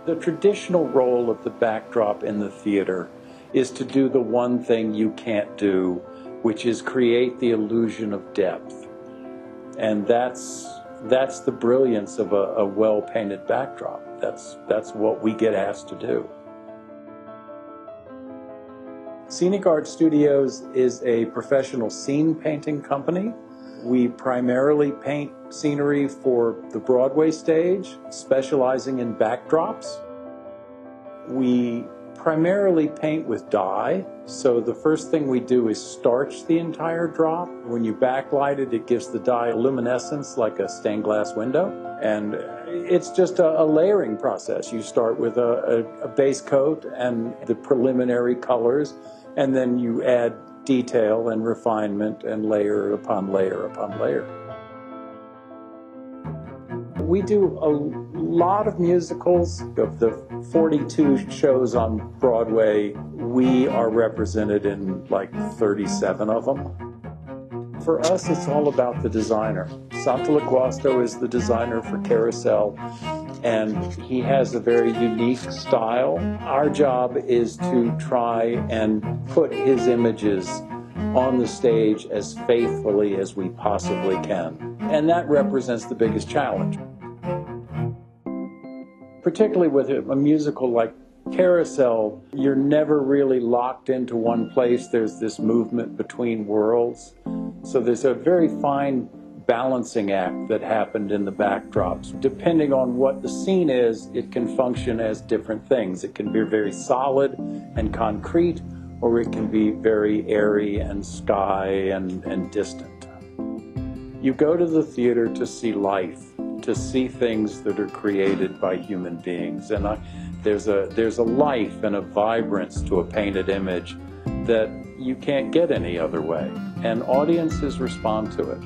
The traditional role of the backdrop in the theater is to do the one thing you can't do, which is create the illusion of depth. And that's the brilliance of a well-painted backdrop. That's what we get asked to do. Scenic Arts Studios is a professional scene painting company. We primarily paint scenery for the Broadway stage, specializing in backdrops. We primarily paint with dye, so the first thing we do is starch the entire drop. When you backlight it, it gives the dye luminescence like a stained glass window, and it's just a layering process. You start with a base coat and the preliminary colors, and then you add detail and refinement and layer upon layer upon layer. We do a lot of musicals. Of the 42 shows on Broadway, we are represented in like 37 of them. For us, it's all about the designer. Sant'Aguasto is the designer for Carousel, and he has a very unique style. Our job is to try and put his images on the stage as faithfully as we possibly can. And that represents the biggest challenge. Particularly with a musical like Carousel, you're never really locked into one place. There's this movement between worlds. So there's a very fine balancing act that happened in the backdrops. Depending on what the scene is, it can function as different things. It can be very solid and concrete, or it can be very airy and sky and distant. You go to the theater to see life, to see things that are created by human beings. And there's a life and a vibrance to a painted image that you can't get any other way. And audiences respond to it.